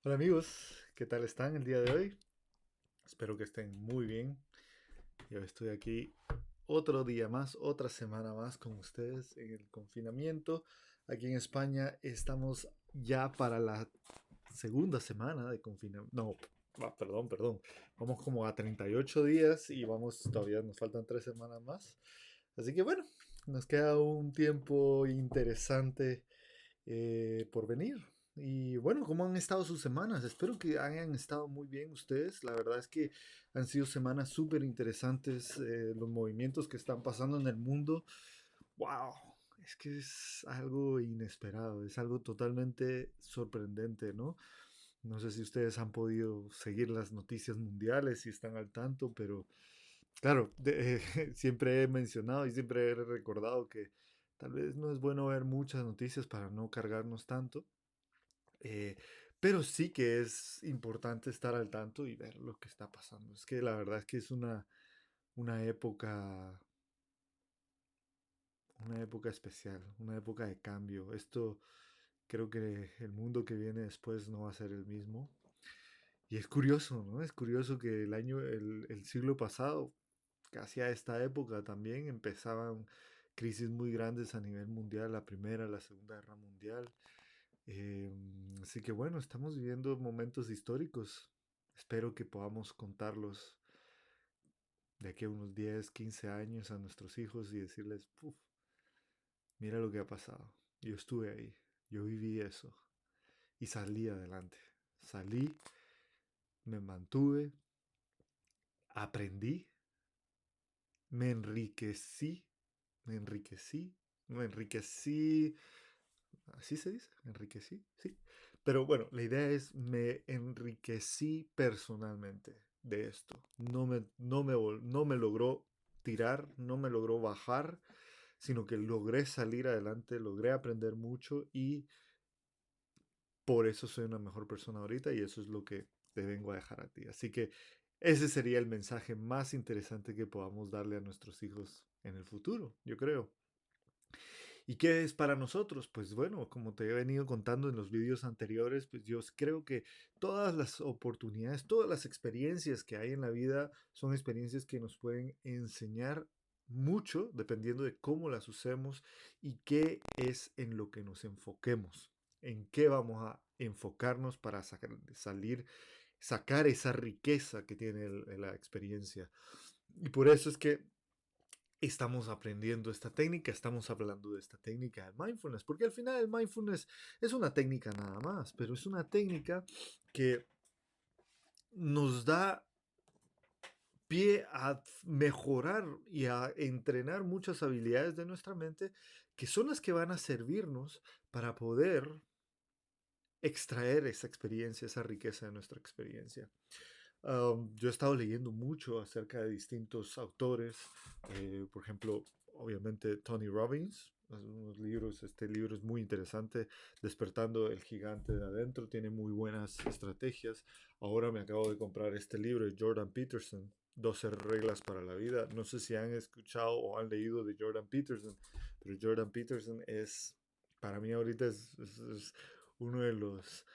Hola amigos, ¿qué tal están el día de hoy? Espero que estén muy bien. Yo estoy aquí otro día más, otra semana más con ustedes en el confinamiento. Aquí en España estamos ya para la segunda semana de confinamiento. No, perdón. Vamos como a 38 días y todavía nos faltan 3 semanas más. Así que bueno, nos queda un tiempo interesante por venir. Y bueno, ¿cómo han estado sus semanas? Espero que hayan estado muy bien ustedes. La verdad es que han sido semanas súper interesantes. Los movimientos que están pasando en el mundo. ¡Wow! Es que es algo inesperado, es algo totalmente sorprendente, ¿no? No sé si ustedes han podido seguir las noticias mundiales, si están al tanto, pero claro, siempre he mencionado y siempre he recordado que tal vez no es bueno ver muchas noticias para no cargarnos tanto, eh, pero sí que es importante estar al tanto y ver lo que está pasando. Es que la verdad es que es una época, una época especial, una época de cambio. Esto creo que el mundo que viene después no va a ser el mismo. Y es curioso, ¿no? Es curioso que el siglo pasado, casi a esta época también empezaban crisis muy grandes a nivel mundial, la Primera, la Segunda Guerra Mundial. Eh, Así que bueno, estamos viviendo momentos históricos. Espero que podamos contarlos de aquí a unos 10, 15 años a nuestros hijos y decirles, "Puf, mira lo que ha pasado. Yo estuve ahí, yo viví eso y salí adelante. Salí, me mantuve, aprendí, me enriquecí, me enriquecí, me enriquecí. ¿Así se dice? ¿Enriquecí? Sí. Pero bueno, la idea es, me enriquecí personalmente de esto. No me logró tirar, no me logró bajar, sino que logré salir adelante, logré aprender mucho y por eso soy una mejor persona ahorita y eso es lo que te vengo a dejar a ti. Así que ese sería el mensaje más interesante que podamos darle a nuestros hijos en el futuro, yo creo. ¿Y qué es para nosotros? Pues bueno, como te he venido contando en los vídeos anteriores, pues yo creo que todas las oportunidades, todas las experiencias que hay en la vida son experiencias que nos pueden enseñar mucho dependiendo de cómo las usemos y qué es en lo que nos enfoquemos, en qué vamos a enfocarnos para sacar esa riqueza que tiene la experiencia. Y por eso es que estamos aprendiendo esta técnica, estamos hablando de esta técnica del mindfulness, porque al final el mindfulness es una técnica nada más, pero es una técnica que nos da pie a mejorar y a entrenar muchas habilidades de nuestra mente que son las que van a servirnos para poder extraer esa experiencia, esa riqueza de nuestra experiencia. Yo he estado leyendo mucho acerca de distintos autores, por ejemplo, obviamente Tony Robbins, unos libros, este libro es muy interesante, Despertando el gigante de adentro, tiene muy buenas estrategias. Ahora me acabo de comprar este libro de Jordan Peterson, 12 reglas para la vida. No sé si han escuchado o han leído de Jordan Peterson, pero Jordan Peterson para mí ahorita es uno de los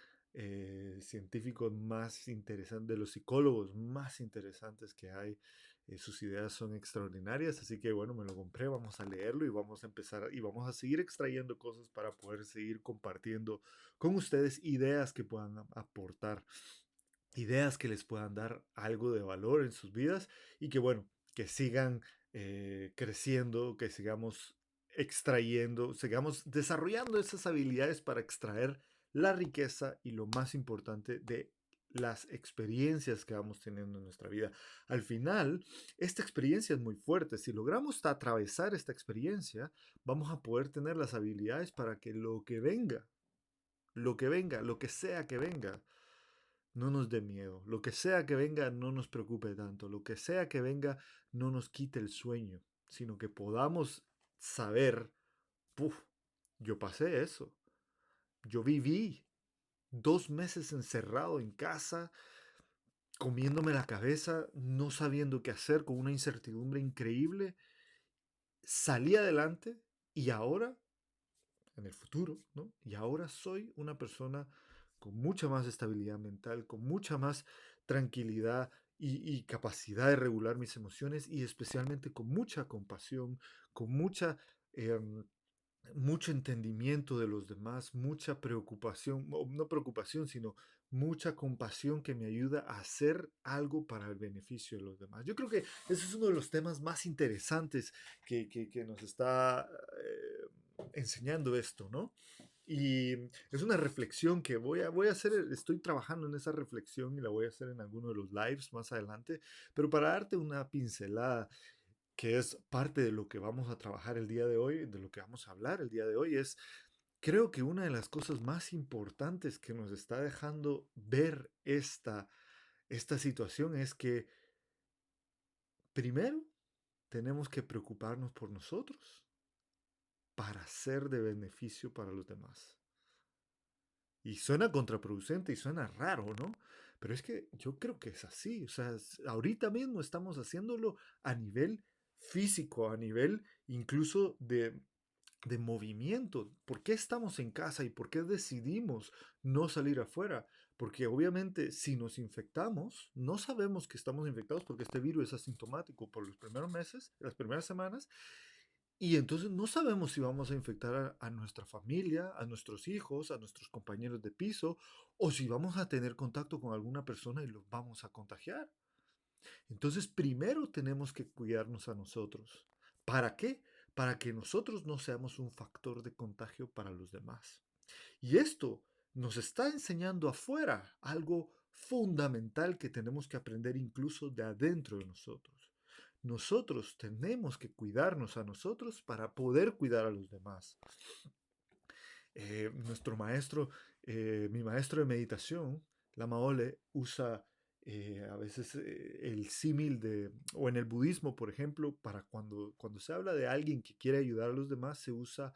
científicos más interesantes, de los psicólogos más interesantes que hay. Sus ideas son extraordinarias, así que bueno, me lo compré, vamos a leerlo y vamos a empezar y vamos a seguir extrayendo cosas para poder seguir compartiendo con ustedes ideas que puedan aportar, ideas que les puedan dar algo de valor en sus vidas y que bueno, que sigan creciendo, que sigamos extrayendo, sigamos desarrollando esas habilidades para extraer la riqueza y lo más importante de las experiencias que vamos teniendo en nuestra vida. Al final, esta experiencia es muy fuerte. Si logramos atravesar esta experiencia, vamos a poder tener las habilidades para que lo que sea que venga, no nos dé miedo. Lo que sea que venga, no nos preocupe tanto. Lo que sea que venga, no nos quite el sueño, sino que podamos saber, puf, yo pasé eso. Yo viví 2 meses encerrado en casa, comiéndome la cabeza, no sabiendo qué hacer, con una incertidumbre increíble. Salí adelante y ahora, en el futuro, ¿no? Y ahora soy una persona con mucha más estabilidad mental, con mucha más tranquilidad y capacidad de regular mis emociones y especialmente con mucha compasión, con em, mucho entendimiento de los demás, mucha preocupación, o no preocupación, sino mucha compasión que me ayuda a hacer algo para el beneficio de los demás. Yo creo que ese es uno de los temas más interesantes que nos está enseñando esto, ¿no? Y es una reflexión que voy a hacer, estoy trabajando en esa reflexión y la voy a hacer en alguno de los lives más adelante, pero para darte una pincelada que es parte de lo que vamos a trabajar el día de hoy, de lo que vamos a hablar el día de hoy, es, creo que una de las cosas más importantes que nos está dejando ver esta situación es que primero tenemos que preocuparnos por nosotros para ser de beneficio para los demás. Y suena contraproducente y suena raro, ¿no? Pero es que yo creo que es así. O sea, ahorita mismo estamos haciéndolo a nivel físico, a nivel incluso de movimiento. ¿Por qué estamos en casa y por qué decidimos no salir afuera? Porque obviamente si nos infectamos, no sabemos que estamos infectados porque este virus es asintomático por los primeros meses, las primeras semanas, y entonces no sabemos si vamos a infectar a nuestra familia, a nuestros hijos, a nuestros compañeros de piso, o si vamos a tener contacto con alguna persona y los vamos a contagiar. Entonces, primero tenemos que cuidarnos a nosotros. ¿Para qué? Para que nosotros no seamos un factor de contagio para los demás. Y esto nos está enseñando afuera algo fundamental que tenemos que aprender incluso de adentro de nosotros. Nosotros tenemos que cuidarnos a nosotros para poder cuidar a los demás. Nuestro maestro, mi maestro de meditación, Lama Ole, usa a veces el símil de, o en el budismo, por ejemplo, para cuando se habla de alguien que quiere ayudar a los demás, se usa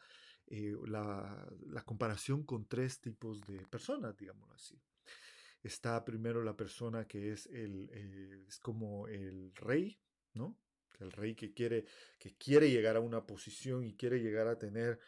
la comparación con tres tipos de personas, digámoslo así. Está primero la persona que es como el rey, ¿no? El rey que quiere llegar a una posición y quiere llegar a tener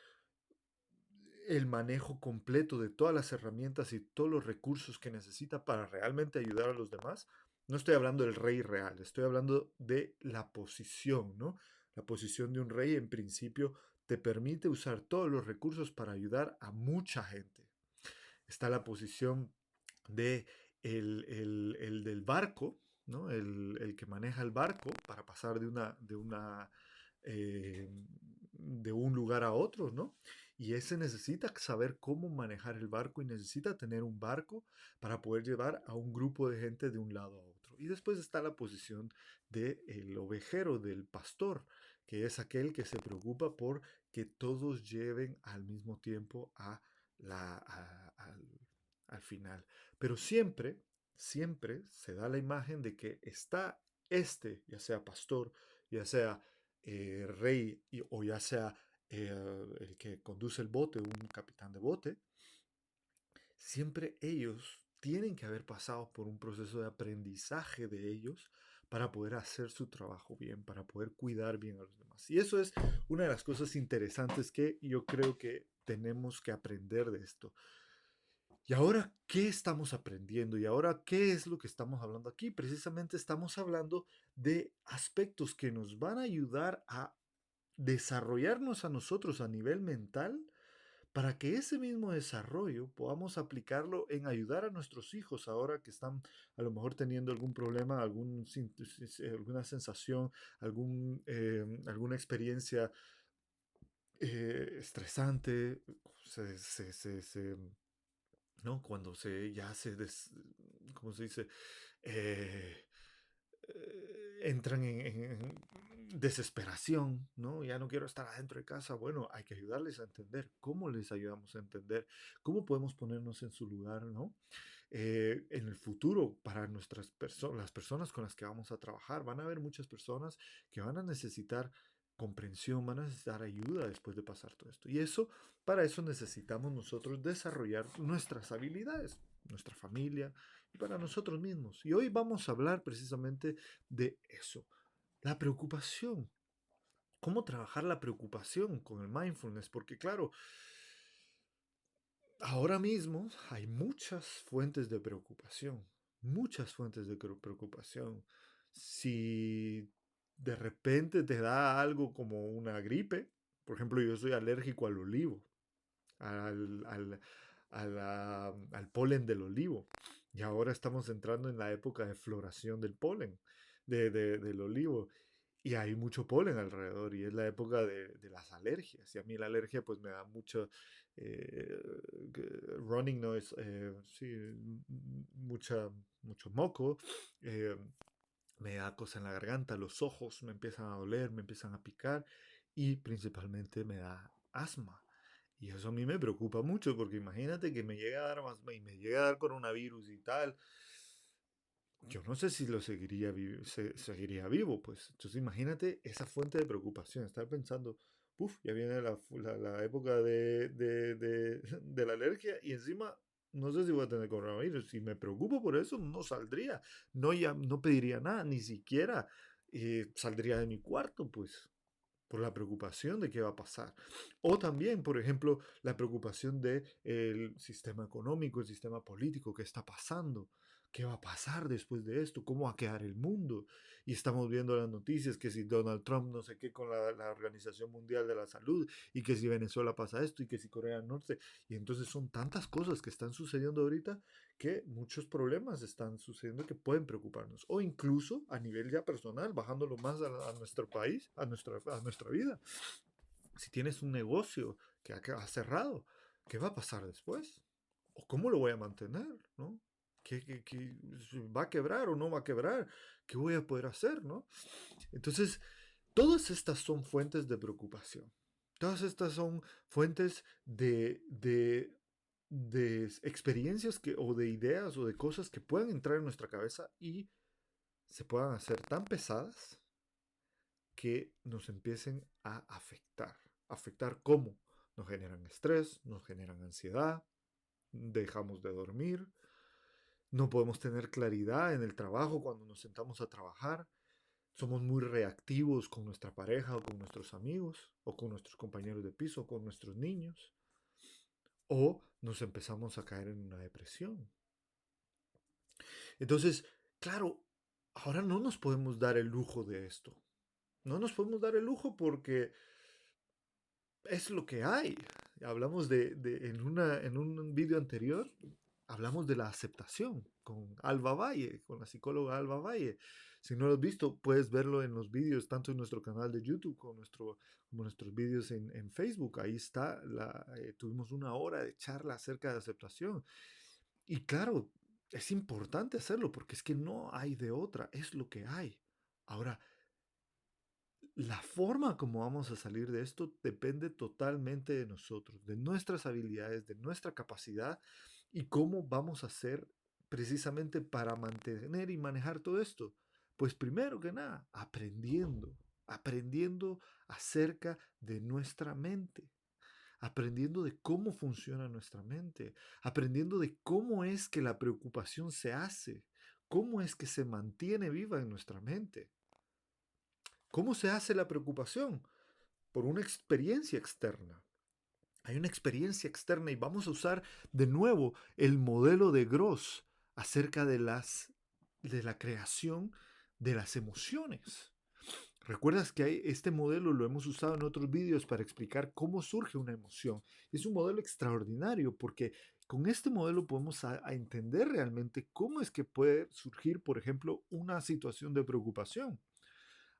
el manejo completo de todas las herramientas y todos los recursos que necesita para realmente ayudar a los demás. No estoy hablando del rey real, estoy hablando de la posición, ¿no? La posición de un rey en principio te permite usar todos los recursos para ayudar a mucha gente. Está la posición de el del barco, ¿no? El que maneja el barco para pasar eh, de un lugar a otro, ¿no? Y ese necesita saber cómo manejar el barco y necesita tener un barco para poder llevar a un grupo de gente de un lado a otro. Y después está la posición del ovejero, del pastor, que es aquel que se preocupa por que todos lleven al mismo tiempo al final. Pero siempre se da la imagen de que está ya sea pastor, ya sea rey o ya sea el que conduce el bote, un capitán de bote, siempre ellos tienen que haber pasado por un proceso de aprendizaje de ellos para poder hacer su trabajo bien, para poder cuidar bien a los demás. Y eso es una de las cosas interesantes que yo creo que tenemos que aprender de esto. ¿Y ahora qué estamos aprendiendo? ¿Y ahora qué es lo que estamos hablando aquí? Precisamente estamos hablando de aspectos que nos van a ayudar a desarrollarnos a nosotros a nivel mental para que ese mismo desarrollo podamos aplicarlo en ayudar a nuestros hijos ahora que están a lo mejor teniendo algún problema, alguna sensación, alguna experiencia estresante, ¿no? Cuando ya ¿cómo se dice? Eh, Entran en desesperación, ¿no? Ya no quiero estar adentro de casa. Bueno, hay que ayudarles a entender. ¿Cómo les ayudamos a entender? ¿Cómo podemos ponernos en su lugar, ¿no? En el futuro, para las personas con las que vamos a trabajar, van a haber muchas personas que van a necesitar comprensión, van a necesitar ayuda después de pasar todo esto. Y para eso necesitamos nosotros desarrollar nuestras habilidades, nuestra familia y para nosotros mismos. Y hoy vamos a hablar precisamente de eso, la preocupación. ¿Cómo trabajar la preocupación con el mindfulness? Porque claro, ahora mismo hay muchas fuentes de preocupación, muchas fuentes de preocupación. Si de repente te da algo como una gripe, por ejemplo, yo soy alérgico al olivo, al, al, al polen del olivo. Y ahora estamos entrando en la época de floración del polen, del olivo. Y hay mucho polen alrededor y es la época de las alergias. Y a mí la alergia pues me da mucho eh, running noise, sí, mucho moco, eh, me da cosa en la garganta, los ojos me empiezan a doler, me empiezan a picar y principalmente me da asma. Y eso a mí me preocupa mucho porque imagínate que me llega a dar asma y me llega a dar coronavirus y tal. Yo no sé si lo seguiría, seguiría vivo, pues. Entonces imagínate esa fuente de preocupación, estar pensando, uff, ya viene la época de la alergia y encima no sé si voy a tener coronavirus. Si me preocupo por eso, no saldría, no pediría nada, ni siquiera saldría de mi cuarto, pues por la preocupación de qué va a pasar. O también, por ejemplo, la preocupación del sistema económico, el sistema político, qué está pasando, qué va a pasar después de esto, cómo va a quedar el mundo. Y estamos viendo las noticias que si Donald Trump no sé qué con la Organización Mundial de la Salud y que si Venezuela pasa esto y que si Corea del Norte. Y entonces son tantas cosas que están sucediendo ahorita que muchos problemas están sucediendo que pueden preocuparnos. O incluso a nivel ya personal, bajándolo más a nuestro país, a nuestra vida. Si tienes un negocio que ha cerrado, ¿qué va a pasar después? ¿O cómo lo voy a mantener? ¿No? ¿Qué va a quebrar o no va a quebrar? ¿Qué voy a poder hacer? ¿No? Entonces, todas estas son fuentes de preocupación. Todas estas son fuentes de experiencias o de ideas o de cosas que puedan entrar en nuestra cabeza y se puedan hacer tan pesadas que nos empiecen a afectar. ¿Afectar cómo? Nos generan estrés, nos generan ansiedad, dejamos de dormir, no podemos tener claridad en el trabajo cuando nos sentamos a trabajar, somos muy reactivos con nuestra pareja o con nuestros amigos o con nuestros compañeros de piso o con nuestros niños, o nos empezamos a caer en una depresión. Entonces, claro, ahora no nos podemos dar el lujo de esto. No nos podemos dar el lujo porque es lo que hay. Hablamos en un vídeo anterior, hablamos de la aceptación con Alba Valle, con la psicóloga Alba Valle. Si no lo has visto, puedes verlo en los vídeos, tanto en nuestro canal de YouTube como nuestros vídeos en Facebook. Ahí está, tuvimos una hora de charla acerca de aceptación. Y claro, es importante hacerlo porque es que no hay de otra, es lo que hay. Ahora, la forma como vamos a salir de esto depende totalmente de nosotros, de nuestras habilidades, de nuestra capacidad y cómo vamos a hacer precisamente para mantener y manejar todo esto. Pues primero que nada, aprendiendo acerca de nuestra mente, aprendiendo de cómo funciona nuestra mente, aprendiendo de cómo es que la preocupación se hace, cómo es que se mantiene viva en nuestra mente. ¿Cómo se hace la preocupación? Por una experiencia externa. Hay una experiencia externa y vamos a usar de nuevo el modelo de Gross acerca de la creación de las emociones. ¿Recuerdas que este modelo lo hemos usado en otros vídeos para explicar cómo surge una emoción? Es un modelo extraordinario porque con este modelo podemos a entender realmente cómo es que puede surgir, por ejemplo, una situación de preocupación.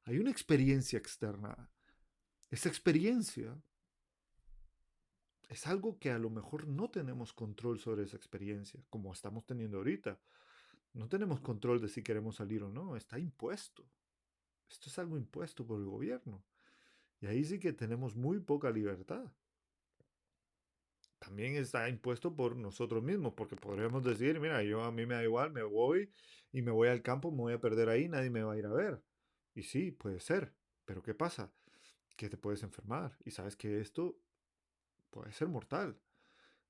Hay una experiencia externa. Esa experiencia es algo que a lo mejor no tenemos control sobre esa experiencia, como estamos teniendo ahorita. No tenemos control de si queremos salir o no, está impuesto. Esto es algo impuesto por el gobierno. Y ahí sí que tenemos muy poca libertad. También está impuesto por nosotros mismos, porque podríamos decir, mira, yo a mí me da igual, me voy y me voy al campo, me voy a perder ahí, nadie me va a ir a ver. Y sí, puede ser, pero ¿qué pasa? Que te puedes enfermar y sabes que esto puede ser mortal.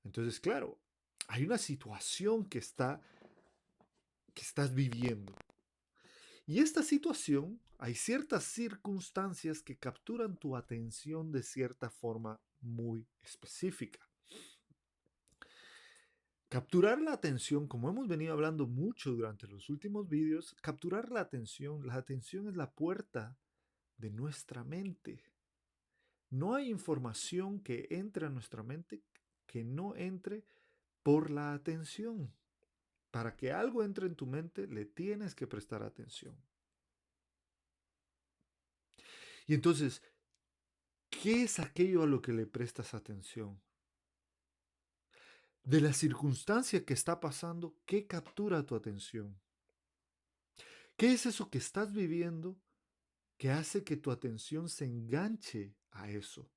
Entonces, claro, hay una situación que estás viviendo. Y esta situación, hay ciertas circunstancias que capturan tu atención de cierta forma muy específica. Capturar la atención, como hemos venido hablando mucho durante los últimos vídeos, capturar la atención es la puerta de nuestra mente. No hay información que entre a nuestra mente que no entre por la atención. Para que algo entre en tu mente, le tienes que prestar atención. Y entonces, ¿qué es aquello a lo que le prestas atención? De la circunstancia que está pasando, ¿qué captura tu atención? ¿Qué es eso que estás viviendo que hace que tu atención se enganche a eso?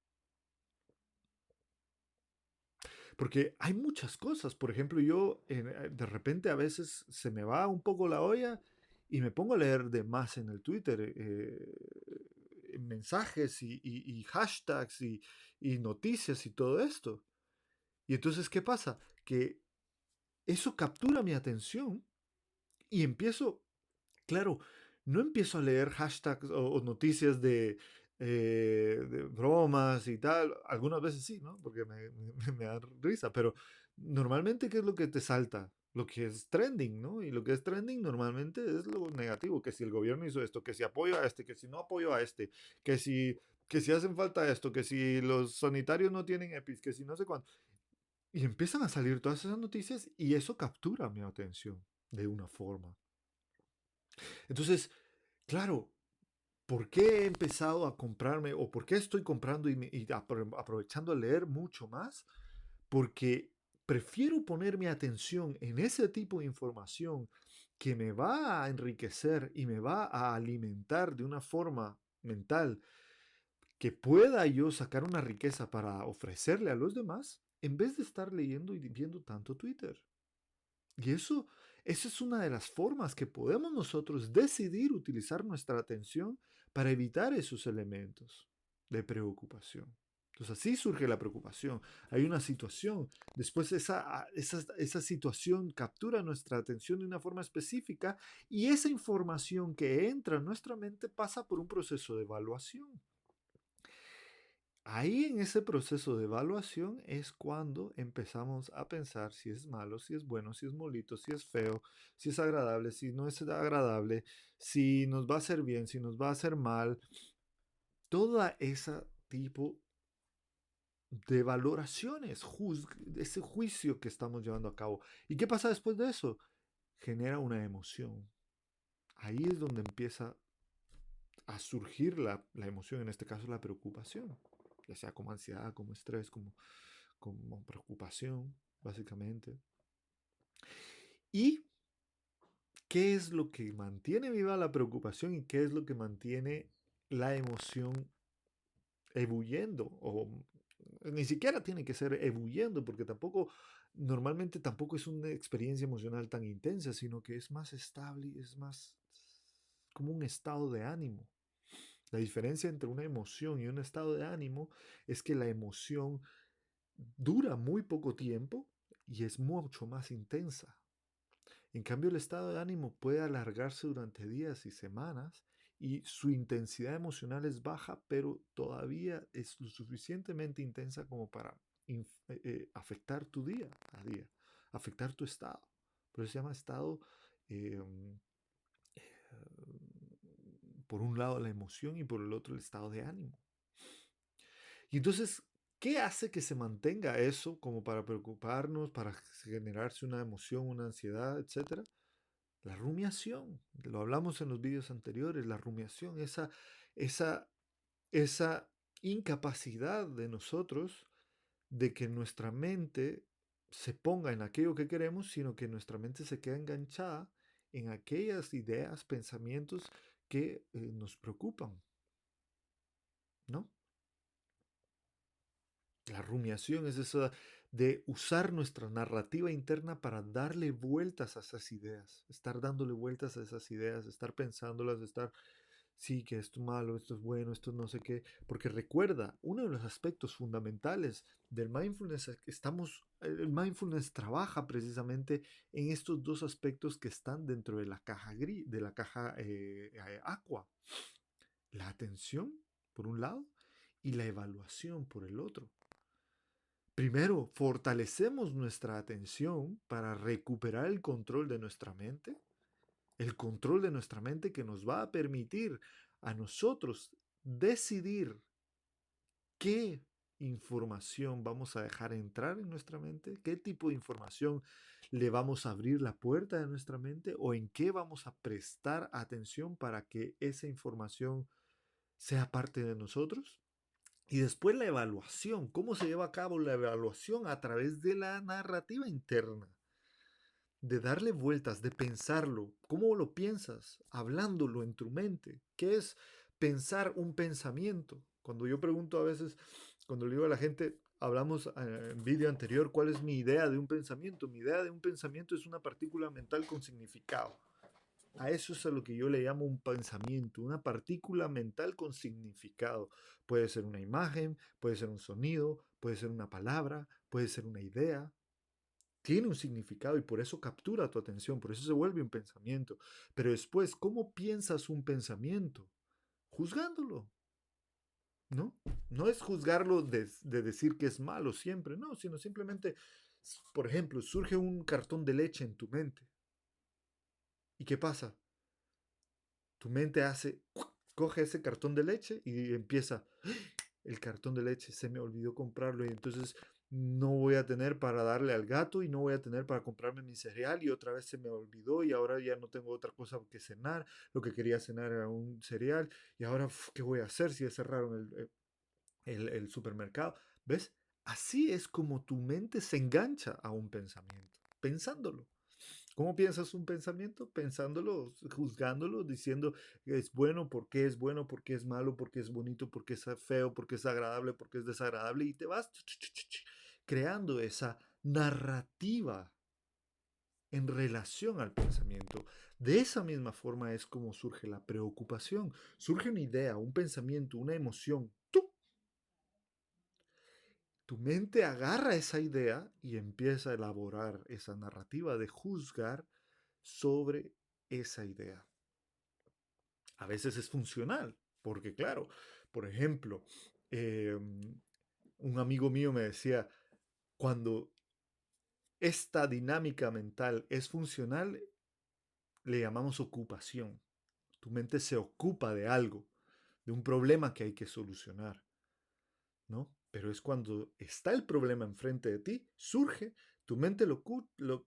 Porque hay muchas cosas. Por ejemplo, yo de repente a veces se me va un poco la olla y me pongo a leer de más en el Twitter mensajes y hashtags y noticias y todo esto. Y entonces, ¿qué pasa? Que eso captura mi atención y empiezo, claro, no empiezo a leer hashtags o noticias de bromas y tal. Algunas veces sí, ¿no? Porque me da risa, pero normalmente, ¿qué es lo que te salta? Lo que es trending, ¿no? Y lo que es trending normalmente es lo negativo, que si el gobierno hizo esto, que si apoyo a este, que si no apoyo a este, que si, que si hacen falta esto, que si los sanitarios no tienen EPIs, que si no sé cuánto. Y empiezan a salir todas esas noticias y eso captura mi atención de una forma. Entonces, claro, ¿por qué he empezado a comprarme o por qué estoy comprando y aprovechando a leer mucho más? Porque prefiero poner mi atención en ese tipo de información que me va a enriquecer y me va a alimentar de una forma mental que pueda yo sacar una riqueza para ofrecerle a los demás en vez de estar leyendo y viendo tanto Twitter. Y eso es una de las formas que podemos nosotros decidir utilizar nuestra atención para evitar esos elementos de preocupación. Entonces así surge la preocupación. Hay una situación, después esa situación captura nuestra atención de una forma específica y esa información que entra en nuestra mente pasa por un proceso de evaluación. Ahí en ese proceso de evaluación es cuando empezamos a pensar si es malo, si es bueno, si es molito, si es feo, si es agradable, si no es agradable, si nos va a hacer bien, si nos va a hacer mal. Toda ese tipo de valoraciones, ese juicio que estamos llevando a cabo. ¿Y qué pasa después de eso? Genera una emoción. Ahí es donde empieza a surgir la emoción, en este caso la preocupación, ya sea como ansiedad, como estrés, como preocupación, básicamente. ¿Y qué es lo que mantiene viva la preocupación y qué es lo que mantiene la emoción ebulliendo? O ni siquiera tiene que ser ebulliendo, porque tampoco, normalmente tampoco es una experiencia emocional tan intensa, sino que es más estable y es más como un estado de ánimo. La diferencia entre una emoción y un estado de ánimo es que la emoción dura muy poco tiempo y es mucho más intensa. En cambio, el estado de ánimo puede alargarse durante días y semanas y su intensidad emocional es baja, pero todavía es lo suficientemente intensa como para afectar tu día a día, afectar tu estado. Por eso se llama estado, eh, por un lado la emoción y por el otro el estado de ánimo. Y entonces, ¿qué hace que se mantenga eso como para preocuparnos, para generarse una emoción, una ansiedad, etcétera? La rumiación, lo hablamos en los vídeos anteriores, la rumiación, esa, esa incapacidad de nosotros de que nuestra mente se ponga en aquello que queremos, sino que nuestra mente se queda enganchada en aquellas ideas, pensamientos que nos preocupan, ¿no? La rumiación es eso de usar nuestra narrativa interna para darle vueltas a esas ideas, estar dándole vueltas a esas ideas, estar pensándolas, estar, sí, que esto es malo, esto es bueno, esto no sé qué, porque recuerda, uno de los aspectos fundamentales del mindfulness es que el mindfulness trabaja precisamente en estos dos aspectos que están dentro de la caja gris, de la caja aqua, la atención por un lado y la evaluación por el otro. Primero, fortalecemos nuestra atención para recuperar el control de nuestra mente, el control de nuestra mente que nos va a permitir a nosotros decidir qué información vamos a dejar entrar en nuestra mente, qué tipo de información le vamos a abrir la puerta de nuestra mente o en qué vamos a prestar atención para que esa información sea parte de nosotros. Y después la evaluación, cómo se lleva a cabo la evaluación a través de la narrativa interna, de darle vueltas, de pensarlo, cómo lo piensas, hablándolo en tu mente, qué es pensar un pensamiento. Cuando yo pregunto a veces, cuando le digo a la gente, hablamos en vídeo anterior, ¿cuál es mi idea de un pensamiento? Mi idea de un pensamiento es una partícula mental con significado. A eso es a lo que yo le llamo un pensamiento, una partícula mental con significado. Puede ser una imagen, puede ser un sonido, puede ser una palabra, puede ser una idea. Tiene un significado y por eso captura tu atención, por eso se vuelve un pensamiento. Pero después, ¿cómo piensas un pensamiento? Juzgándolo, ¿no? No es juzgarlo de decir que es malo siempre, no, sino simplemente, por ejemplo, surge un cartón de leche en tu mente. ¿Y qué pasa? Tu mente coge ese cartón de leche y empieza, el cartón de leche, se me olvidó comprarlo y entonces no voy a tener para darle al gato y no voy a tener para comprarme mi cereal y otra vez se me olvidó y ahora ya no tengo otra cosa que cenar, lo que quería cenar era un cereal y ahora, ¿qué voy a hacer si ya cerraron el supermercado? ¿Ves? Así es como tu mente se engancha a un pensamiento, pensándolo. ¿Cómo piensas un pensamiento? Pensándolo, juzgándolo, diciendo que es bueno, por qué es bueno, por qué es malo, por qué es bonito, por qué es feo, por qué es agradable, por qué es desagradable, y te vas creando esa narrativa en relación al pensamiento. De esa misma forma es como surge la preocupación. Surge una idea, un pensamiento, una emoción. ¡Tup! Tu mente agarra esa idea y empieza a elaborar esa narrativa de juzgar sobre esa idea. A veces es funcional, porque claro, por ejemplo, un amigo mío me decía, cuando esta dinámica mental es funcional, le llamamos ocupación. Tu mente se ocupa de algo, de un problema que hay que solucionar, ¿no? Pero es cuando está el problema enfrente de ti, surge, tu mente lo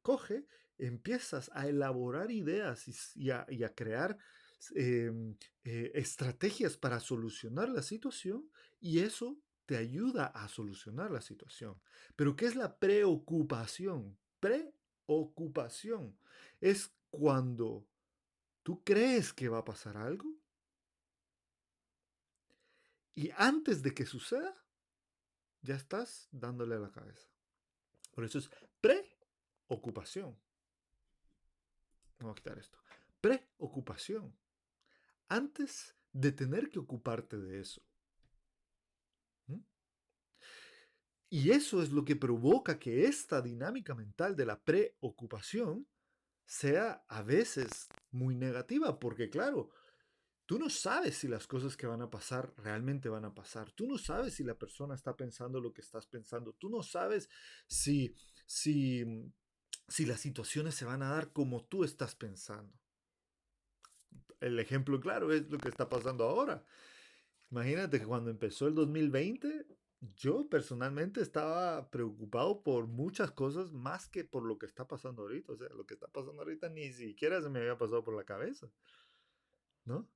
coge, empiezas a elaborar ideas y a crear eh, estrategias para solucionar la situación y eso te ayuda a solucionar la situación. Pero ¿qué es la preocupación? Preocupación es cuando tú crees que va a pasar algo y antes de que suceda, ya estás dándole a la cabeza. Por eso es preocupación. Vamos a quitar esto. Preocupación. Antes de tener que ocuparte de eso. ¿Mm? Y eso es lo que provoca que esta dinámica mental de la preocupación sea a veces muy negativa, porque claro, tú no sabes si las cosas que van a pasar realmente van a pasar. Tú no sabes si la persona está pensando lo que estás pensando. Tú no sabes si, si, si las situaciones se van a dar como tú estás pensando. El ejemplo claro es lo que está pasando ahora. Imagínate que cuando empezó el 2020, yo personalmente estaba preocupado por muchas cosas más que por lo que está pasando ahorita. O sea, lo que está pasando ahorita ni siquiera se me había pasado por la cabeza, ¿no?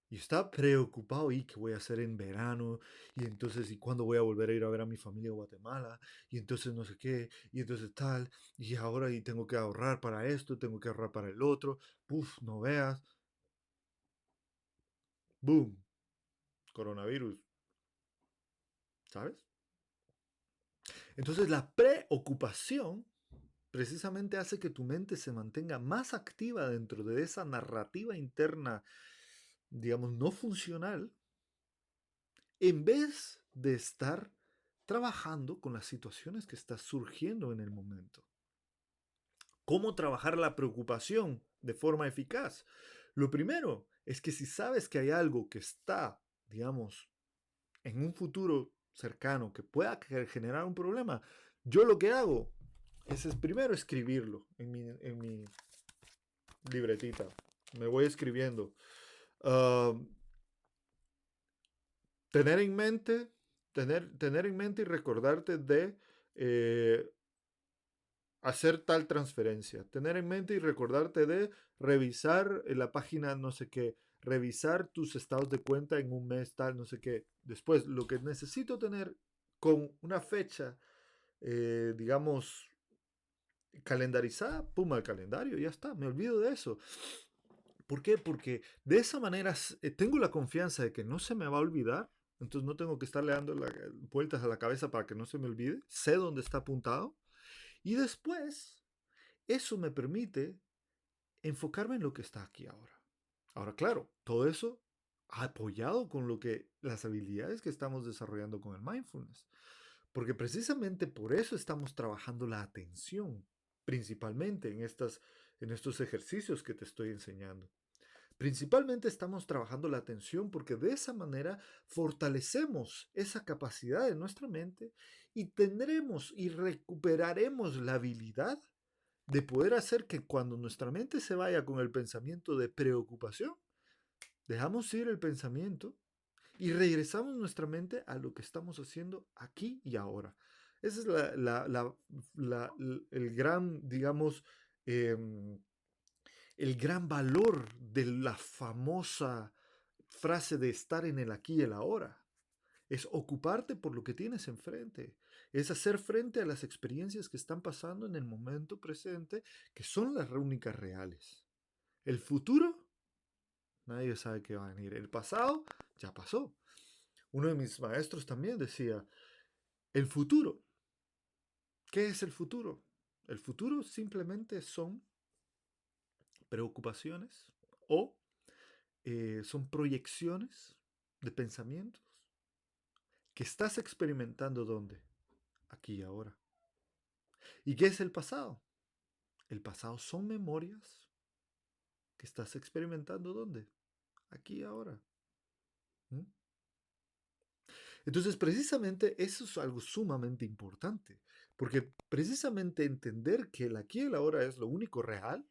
Y estaba preocupado, ¿y qué voy a hacer en verano? Y entonces, ¿y cuándo voy a volver a ir a ver a mi familia a Guatemala? Y entonces no sé qué, y entonces tal, y ahora y tengo que ahorrar para esto, tengo que ahorrar para el otro. Uf, no veas. Boom, coronavirus, ¿sabes? Entonces la preocupación precisamente hace que tu mente se mantenga más activa dentro de esa narrativa interna, digamos, no funcional, en vez de estar trabajando con las situaciones que están surgiendo en el momento. ¿Cómo trabajar la preocupación de forma eficaz? Lo primero es que si sabes que hay algo que está, digamos, en un futuro cercano que pueda generar un problema, yo lo que hago es primero escribirlo en mi libretita. Me voy escribiendo. Uh, tener en mente, tener en mente y recordarte de hacer tal transferencia. Tener en mente y recordarte de revisar la página no sé qué, revisar tus estados de cuenta en un mes tal, no sé qué. Después, lo que necesito tener con una fecha, digamos, calendarizada, pum, al calendario, ya está, me olvido de eso. ¿Por qué? Porque de esa manera tengo la confianza de que no se me va a olvidar, entonces no tengo que estarle dando vueltas a la cabeza para que no se me olvide, sé dónde está apuntado, y después eso me permite enfocarme en lo que está aquí ahora. Ahora, claro, todo eso apoyado con las habilidades que estamos desarrollando con el mindfulness. Porque precisamente por eso estamos trabajando la atención, principalmente en estos ejercicios que te estoy enseñando. Principalmente estamos trabajando la atención porque de esa manera fortalecemos esa capacidad de nuestra mente y tendremos y recuperaremos la habilidad de poder hacer que cuando nuestra mente se vaya con el pensamiento de preocupación, dejamos ir el pensamiento y regresamos nuestra mente a lo que estamos haciendo aquí y ahora. Ese es el gran, digamos, eh, el gran valor de la famosa frase de estar en el aquí y el ahora. Es ocuparte por lo que tienes enfrente. Es hacer frente a las experiencias que están pasando en el momento presente, que son las únicas reales. El futuro, nadie sabe qué va a venir. El pasado, ya pasó. Uno de mis maestros también decía, el futuro. ¿Qué es el futuro? El futuro simplemente son preocupaciones o son proyecciones de pensamientos que estás experimentando ¿dónde? Aquí y ahora. ¿Y qué es el pasado? El pasado son memorias que estás experimentando ¿dónde? Aquí y ahora. ¿Mm? Entonces, precisamente eso es algo sumamente importante, porque precisamente entender que el aquí y el ahora es lo único real,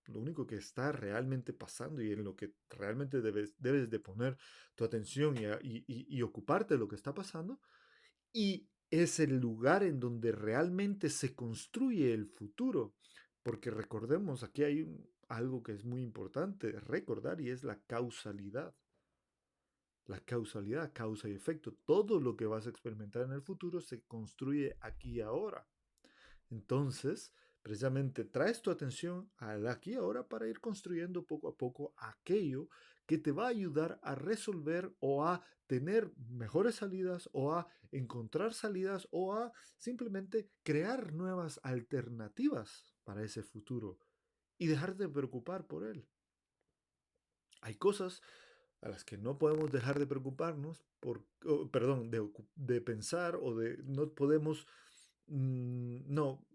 lo único que está realmente pasando y en lo que realmente debes de poner tu atención y ocuparte de lo que está pasando, y es el lugar en donde realmente se construye el futuro, porque recordemos, aquí hay algo que es muy importante recordar y es la causalidad. La causalidad, causa y efecto. Todo lo que vas a experimentar en el futuro se construye aquí y ahora. Entonces, precisamente traes tu atención al aquí y ahora para ir construyendo poco a poco aquello que te va a ayudar a resolver o a tener mejores salidas o a encontrar salidas o a simplemente crear nuevas alternativas para ese futuro y dejarte de preocupar por él. Hay cosas a las que no podemos dejar de preocuparnos, perdón, de pensar o de no podemos, no,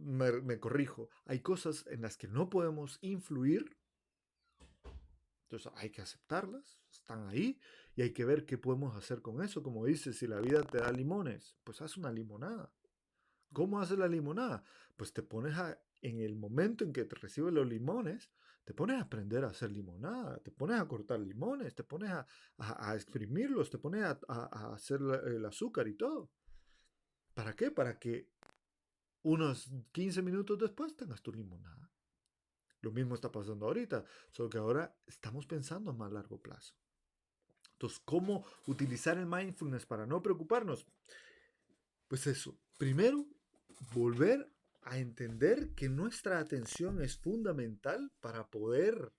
me corrijo, hay cosas en las que no podemos influir, entonces hay que aceptarlas, están ahí y hay que ver qué podemos hacer con eso. Como dices, si la vida te da limones, pues haz una limonada. ¿Cómo haces la limonada? Pues en el momento en que te recibes los limones, te pones a aprender a hacer limonada, te pones a cortar limones, te pones a exprimirlos, te pones a hacer el azúcar y todo. ¿Para qué? Para que unos 15 minutos después tengas tu limonada. Lo mismo está pasando ahorita, solo que ahora estamos pensando a más largo plazo. Entonces, ¿cómo utilizar el mindfulness para no preocuparnos? Pues eso, primero, volver a entender que nuestra atención es fundamental para poder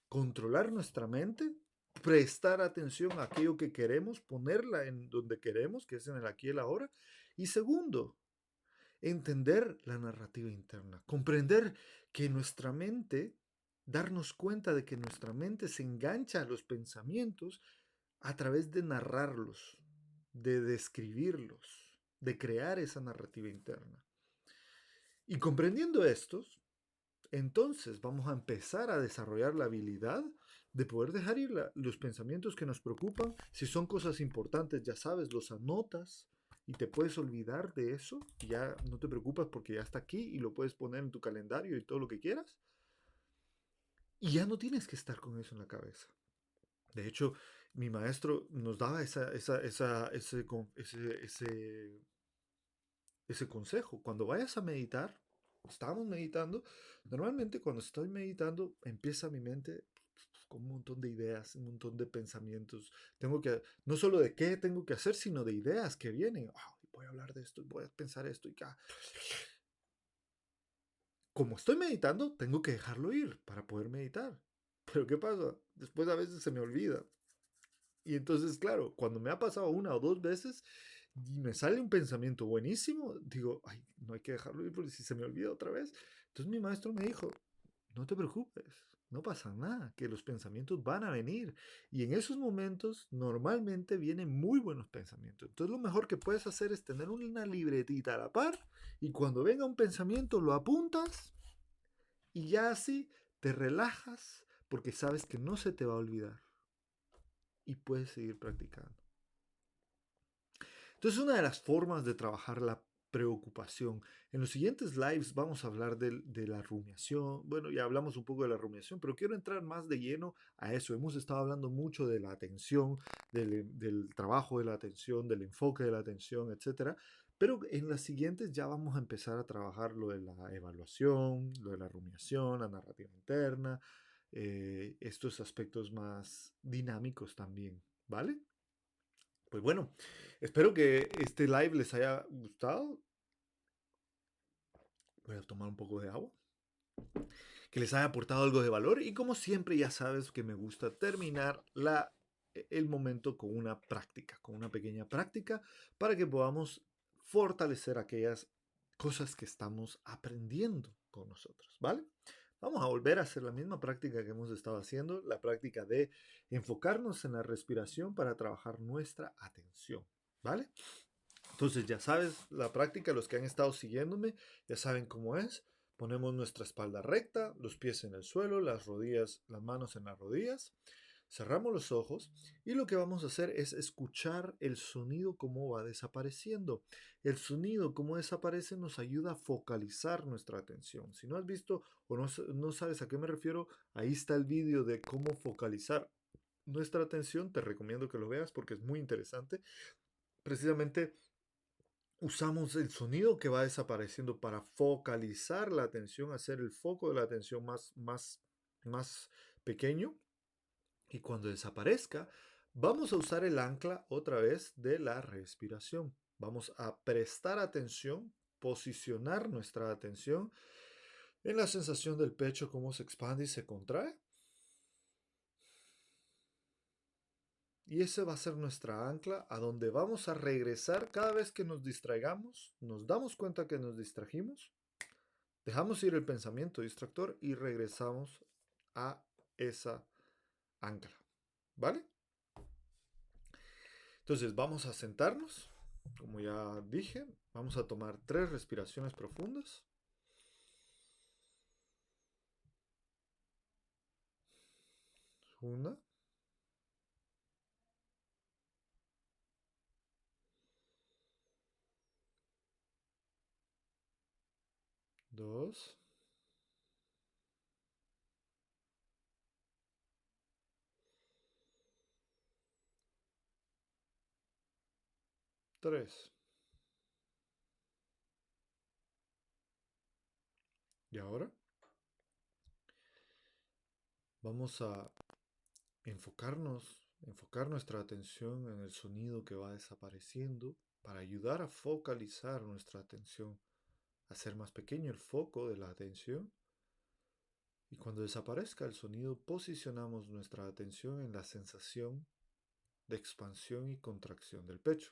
controlar nuestra mente, prestar atención a aquello que queremos, ponerla en donde queremos, que es en el aquí y el ahora. Y segundo, entender la narrativa interna, comprender que nuestra mente, darnos cuenta de que nuestra mente se engancha a los pensamientos a través de narrarlos, de describirlos, de crear esa narrativa interna. Y comprendiendo estos, entonces vamos a empezar a desarrollar la habilidad de poder dejar ir los pensamientos que nos preocupan. Si son cosas importantes, ya sabes, los anotas y te puedes olvidar de eso. Ya no te preocupas porque ya está aquí y lo puedes poner en tu calendario y todo lo que quieras. Y ya no tienes que estar con eso en la cabeza. De hecho, mi maestro nos daba ese consejo. Cuando vayas a meditar, estábamos meditando, normalmente cuando estoy meditando empieza mi mente con un montón de ideas, un montón de pensamientos. Tengo que, no solo de qué tengo que hacer, sino de ideas que vienen. Oh, voy a hablar de esto, voy a pensar esto y acá. Como estoy meditando, tengo que dejarlo ir para poder meditar. Pero ¿qué pasa? Después a veces se me olvida. Y entonces, claro, cuando me ha pasado una o dos veces y me sale un pensamiento buenísimo, digo, ay, no hay que dejarlo ir porque si se me olvida otra vez. Entonces mi maestro me dijo, no te preocupes, no pasa nada, que los pensamientos van a venir. Y en esos momentos normalmente vienen muy buenos pensamientos. Entonces lo mejor que puedes hacer es tener una libretita a la par y cuando venga un pensamiento lo apuntas y ya así te relajas porque sabes que no se te va a olvidar y puedes seguir practicando. Entonces, una de las formas de trabajar la preocupación. En los siguientes lives vamos a hablar de la rumiación. Bueno, ya hablamos un poco de la rumiación, pero quiero entrar más de lleno a eso. Hemos estado hablando mucho de la atención, del trabajo de la atención, del enfoque de la atención, etcétera. Pero en las siguientes ya vamos a empezar a trabajar lo de la evaluación, lo de la rumiación, la narrativa interna, estos aspectos más dinámicos también, ¿vale? Pues bueno, espero que este live les haya gustado. Voy a tomar un poco de agua. Que les haya aportado algo de valor. Y como siempre ya sabes que me gusta terminar el momento con una práctica, con una pequeña práctica para que podamos fortalecer aquellas cosas que estamos aprendiendo con nosotros, ¿vale? Vamos a volver a hacer la misma práctica que hemos estado haciendo, la práctica de enfocarnos en la respiración para trabajar nuestra atención, ¿vale? Entonces ya sabes la práctica, los que han estado siguiéndome ya saben cómo es. Ponemos nuestra espalda recta, los pies en el suelo, las rodillas, las manos en las rodillas. Cerramos los ojos y lo que vamos a hacer es escuchar el sonido cómo va desapareciendo. El sonido cómo desaparece nos ayuda a focalizar nuestra atención. Si no has visto o no sabes a qué me refiero, ahí está el vídeo de cómo focalizar nuestra atención. Te recomiendo que lo veas porque es muy interesante. Precisamente usamos el sonido que va desapareciendo para focalizar la atención, hacer el foco de la atención más pequeño. Y cuando desaparezca, vamos a usar el ancla otra vez de la respiración. Vamos a prestar atención, posicionar nuestra atención en la sensación del pecho, cómo se expande y se contrae. Y ese va a ser nuestra ancla a donde vamos a regresar cada vez que nos distraigamos. Nos damos cuenta que nos distrajimos. Dejamos ir el pensamiento distractor y regresamos a esa ancla. ¿Vale? Entonces vamos a sentarnos. Como ya dije, vamos a tomar 3 respiraciones profundas. Una. Dos. Tres. Y ahora vamos a enfocar nuestra atención en el sonido que va desapareciendo para ayudar a focalizar nuestra atención, hacer más pequeño el foco de la atención. Y cuando desaparezca el sonido, posicionamos nuestra atención en la sensación de expansión y contracción del pecho.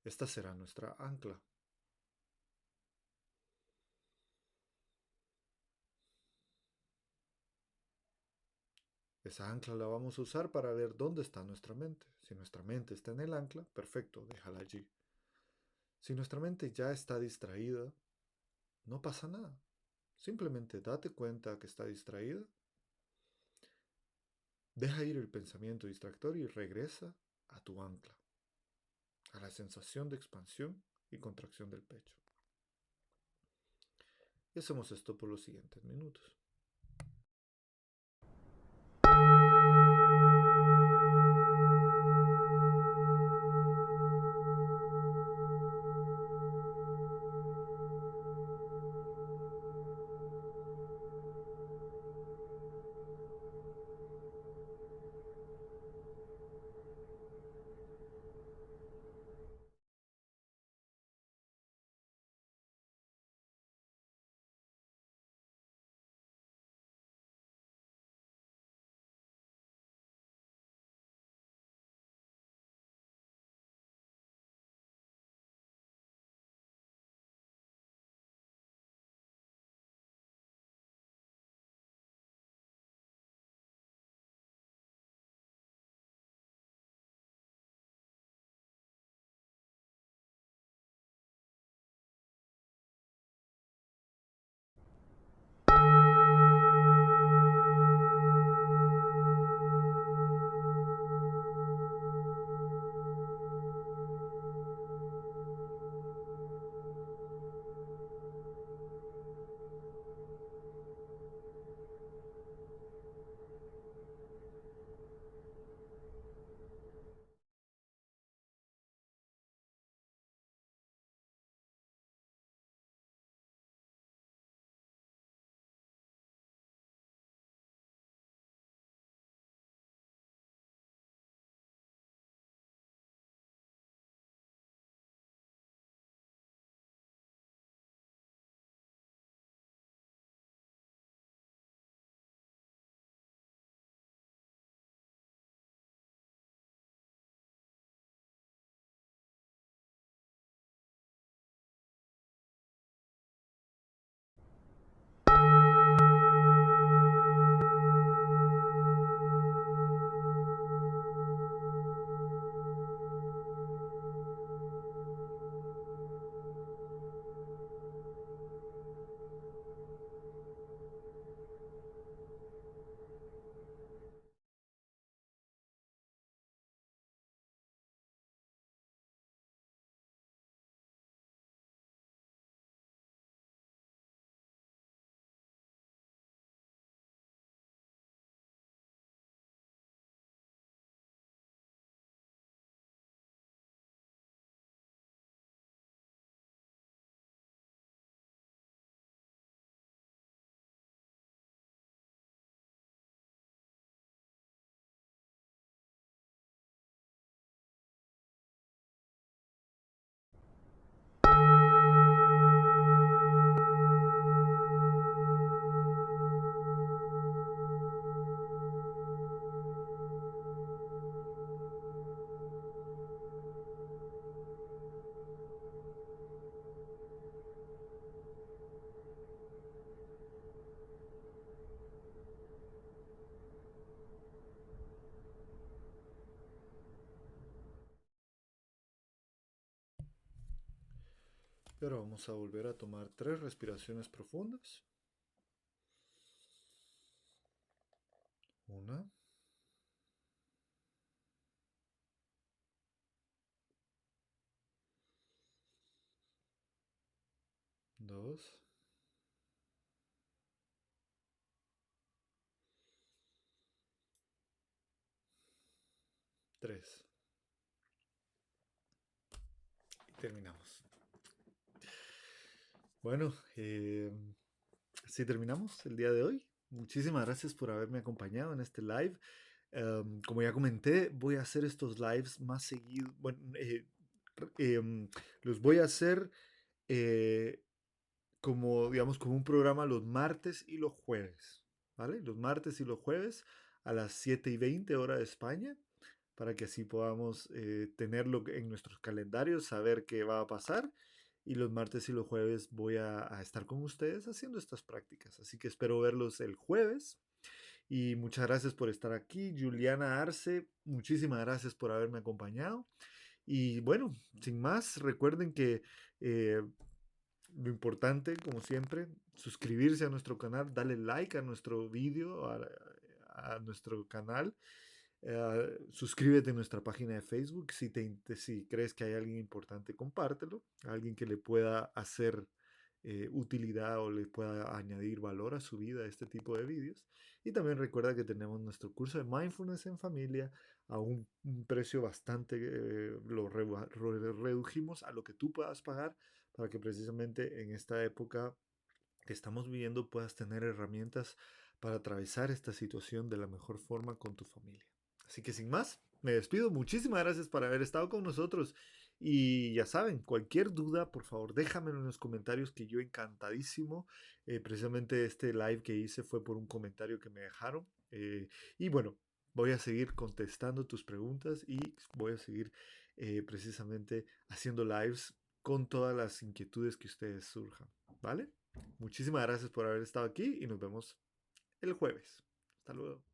Esta será nuestra ancla. Esa ancla la vamos a usar para ver dónde está nuestra mente. Si nuestra mente está en el ancla, perfecto, déjala allí. Si nuestra mente ya está distraída, no pasa nada. Simplemente date cuenta que está distraída, deja ir el pensamiento distractor y regresa a tu ancla, a la sensación de expansión y contracción del pecho. Y hacemos esto por los siguientes minutos. Y ahora vamos a volver a tomar 3 respiraciones profundas. Una, dos, tres. Y terminamos. Bueno, así terminamos el día de hoy. Muchísimas gracias por haberme acompañado en este live. Como ya comenté, voy a hacer estos lives más seguidos. Bueno, los voy a hacer eh, como, digamos, como un programa los martes y los jueves, ¿vale? Los martes y los jueves a las 7:20 hora de España, para que así podamos tenerlo en nuestros calendarios, saber qué va a pasar. Y los martes y los jueves voy a estar con ustedes haciendo estas prácticas. Así que espero verlos el jueves. Y muchas gracias por estar aquí. Juliana Arce, muchísimas gracias por haberme acompañado. Y bueno, sin más, recuerden que lo importante, como siempre, suscribirse a nuestro canal, darle like a nuestro vídeo, a nuestro canal. Suscríbete a nuestra página de Facebook. Si crees que hay alguien importante, compártelo. Alguien que le pueda hacer utilidad o le pueda añadir valor a su vida este tipo de vídeos. Y también recuerda que tenemos nuestro curso de Mindfulness en familia a un precio bastante, redujimos a lo que tú puedas pagar para que precisamente en esta época que estamos viviendo puedas tener herramientas para atravesar esta situación de la mejor forma con tu familia. Así que sin más, me despido. Muchísimas gracias por haber estado con nosotros. Y ya saben, cualquier duda, por favor, déjamelo en los comentarios que yo encantadísimo. Precisamente este live que hice fue por un comentario que me dejaron. Y bueno, voy a seguir contestando tus preguntas y voy a seguir precisamente haciendo lives con todas las inquietudes que ustedes surjan. ¿Vale? Muchísimas gracias por haber estado aquí y nos vemos el jueves. Hasta luego.